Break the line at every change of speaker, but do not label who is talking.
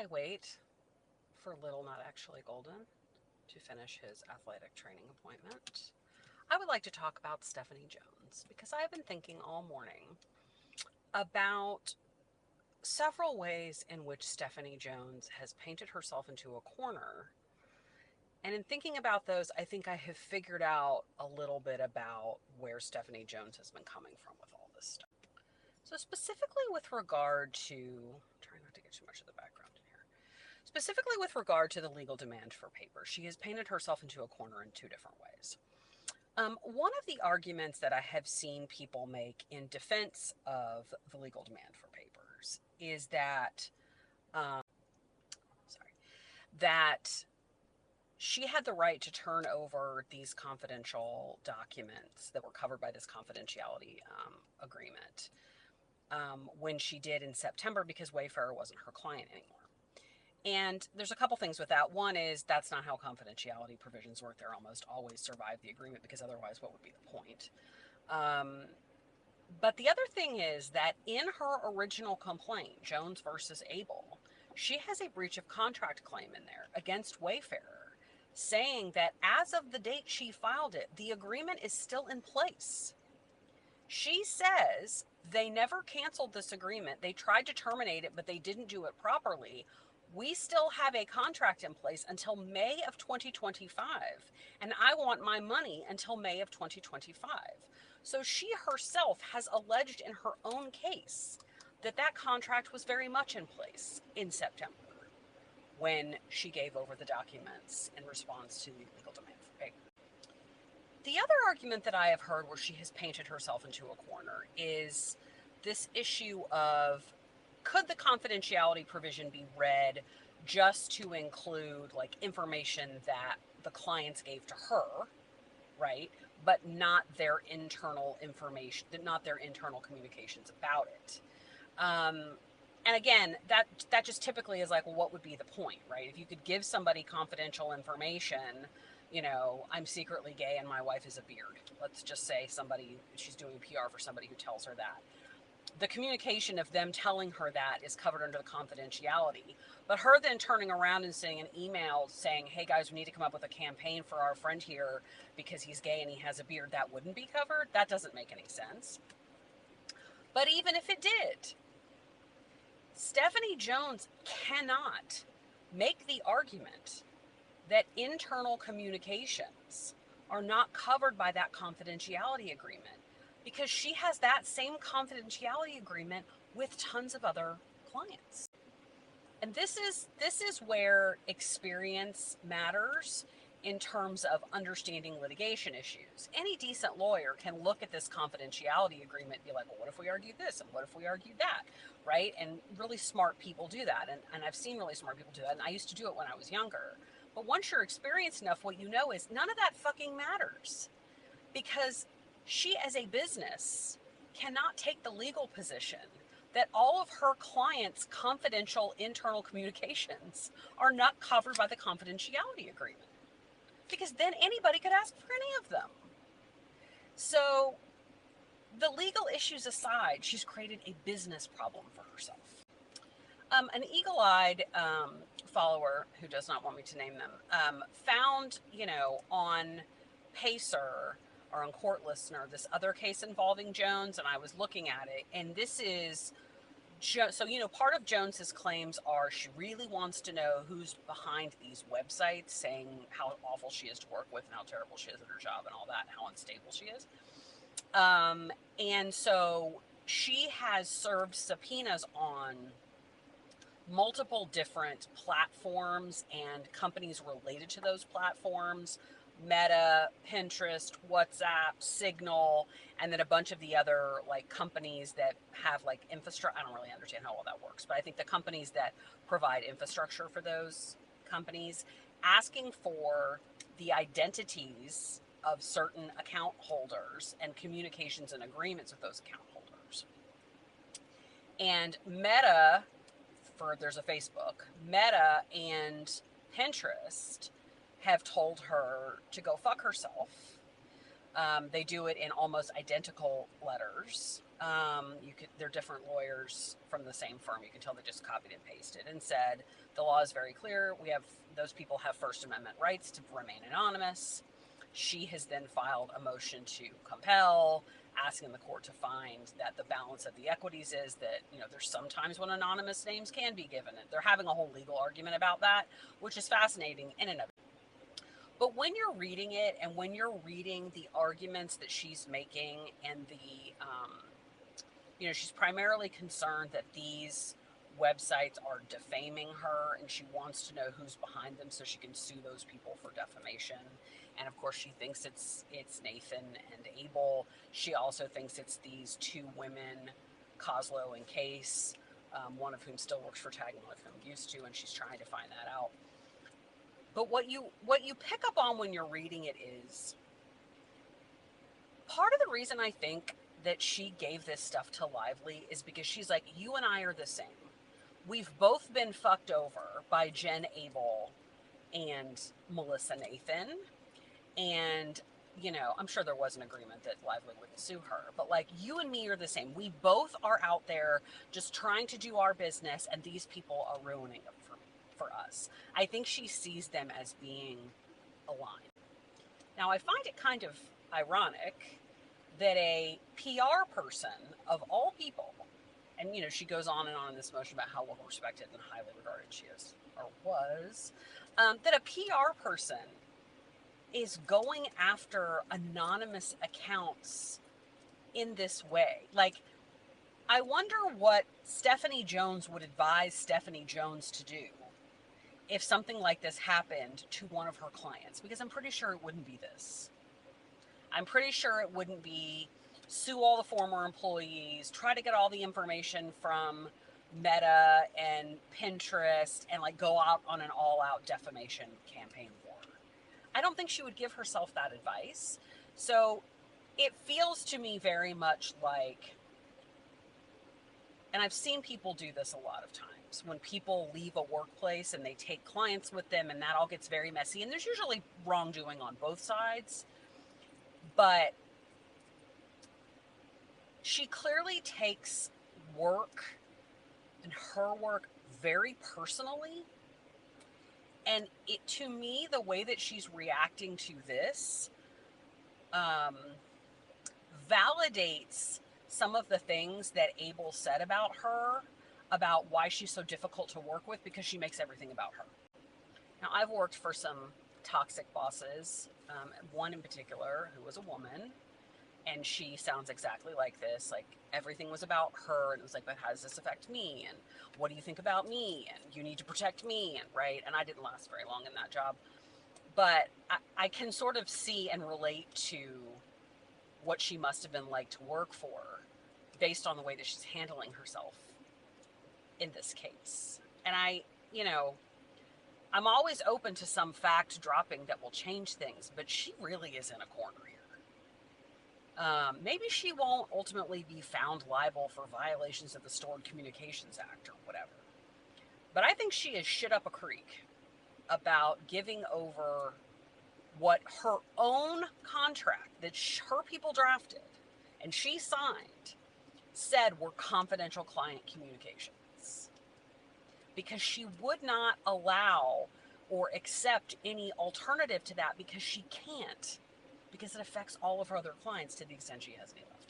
I wait for Little Not Actually Golden to finish his athletic training appointment, I would like to talk about Stephanie Jones because I have been thinking all morning about several ways in which Stephanie Jones has painted herself into a corner. And in thinking about those, I think I have figured out a little bit about where Stephanie Jones has been coming from with all this stuff. So, specifically with regard to, trying not to get too much of the background in here, specifically with regard to the legal demand for paper, she has painted herself into a corner in two different ways. One of the arguments that I have seen people make in defense of the legal demand for papers is um, sorry, that she had the right to turn over these confidential documents that were covered by this confidentiality agreement when she did in September because Wayfair wasn't her client anymore. And there's a couple things with that. One is that's not how confidentiality provisions work. They're almost always survive the agreement because otherwise, what would be the point? Um, but the other thing is that in her original complaint, Jones versus Abel, she has a breach of contract claim in there against Wayfair, saying that as of the date she filed it, the agreement is still in place. She says they never canceled this agreement. They tried to terminate it, but they didn't do it properly. We still have a contract in place until May of 2025, and I want my money until May of 2025. So she herself has alleged in her own case that that contract was very much in place in September when she gave over the documents in response to the legal demand for paper. The other argument that I have heard where she has painted herself into a corner is this issue of could the confidentiality provision be read just to include like information that the clients gave to her, right? But not their internal information, not their internal communications about it. And again, that just typically is like, well, what would be the point, right? If you could give somebody confidential information, I'm secretly gay and my wife is a beard. Let's just say she's doing PR for somebody who tells her that. The communication of them telling her that is covered under the confidentiality. But her then turning around and saying an email saying, hey guys, we need to come up with a campaign for our friend here because he's gay and he has a beard, that wouldn't be covered. That doesn't make any sense. But even if it did, Stephanie Jones cannot make the argument that internal communications are not covered by that confidentiality agreement because she has that same confidentiality agreement with tons of other clients. And this is where experience matters in terms of understanding litigation issues. Any decent lawyer can look at this confidentiality agreement and be like, well, what if we argue this? And what if we argue that? Right? And really smart people do that. And I've seen really smart people do that. And I used to do it when I was younger. But once you're experienced enough, what you know is none of that fucking matters. Because she, as a business, cannot take the legal position that all of her clients' confidential internal communications are not covered by the confidentiality agreement. Because then anybody could ask for any of them. So, the legal issues aside, she's created a business problem for herself. An eagle-eyed follower, who does not want me to name them, found, on Pacer or on Court Listener, this other case involving Jones, and I was looking at it, and this is, so, part of Jones's claims are she really wants to know who's behind these websites saying how awful she is to work with and how terrible she is at her job and all that, and how unstable she is. And so she has served subpoenas on multiple different platforms and companies related to those platforms, Meta, Pinterest, WhatsApp, Signal, and then a bunch of the other like companies that have like infrastructure. I don't really understand how all that works, but I think the companies that provide infrastructure for those companies, asking for the identities of certain account holders and communications and agreements with those account holders. And Meta, there's a Facebook, Meta and Pinterest have told her to go fuck herself They do it in almost identical letters. They're different lawyers from the same firm. You can tell they just copied and pasted and said the law is very clear. Those people have First Amendment rights to remain anonymous. She has then filed a motion to compel, asking the court to find that the balance of the equities is that, there's sometimes when anonymous names can be given. And they're having a whole legal argument about that, which is fascinating in and of itself. But when you're reading it and when you're reading the arguments that she's making and she's primarily concerned that these websites are defaming her and she wants to know who's behind them so she can sue those people for defamation. And of course she thinks it's Nathan and Abel. She also thinks it's these two women, Coslow and Case, one of whom still works for Tag and one of whom used to, and she's trying to find that out. But what you pick up on when you're reading it is part of the reason I think that she gave this stuff to Lively is because she's like, you and I are the same. We've both been fucked over by Jen Abel and Melissa Nathan. And, I'm sure there was an agreement that Lively wouldn't sue her. But, you and me are the same. We both are out there just trying to do our business, and these people are ruining it for us. I think she sees them as being aligned. Now, I find it kind of ironic that a PR person of all people, and she goes on and on in this motion about how well respected and highly regarded she is or was, that a PR person is going after anonymous accounts in this way. I wonder what Stephanie Jones would advise Stephanie Jones to do if something like this happened to one of her clients, because I'm pretty sure it wouldn't be this. I'm pretty sure it wouldn't be sue all the former employees, try to get all the information from Meta and Pinterest, and go out on an all-out defamation campaign war. I don't think she would give herself that advice. So it feels to me very much like, and I've seen people do this a lot of times, when people leave a workplace and they take clients with them and that all gets very messy, and there's usually wrongdoing on both sides. But she clearly takes work and her work very personally. And to me, the way that she's reacting to this validates some of the things that Abel said about her, about why she's so difficult to work with, because she makes everything about her. Now, I've worked for some toxic bosses, one in particular who was a woman, and she sounds exactly like this. Everything was about her, and it was like, but how does this affect me? And what do you think about me? And you need to protect me, and right? And I didn't last very long in that job. But I can sort of see and relate to what she must have been like to work for based on the way that she's handling herself in this case. And I'm always open to some fact dropping that will change things, but she really is in a corner here. Maybe she won't ultimately be found liable for violations of the Stored Communications Act or whatever. But I think she is shit up a creek about giving over what her own contract that her people drafted and she signed said were confidential client communications. Because she would not allow or accept any alternative to that, because she can't, because it affects all of her other clients to the extent she has any left.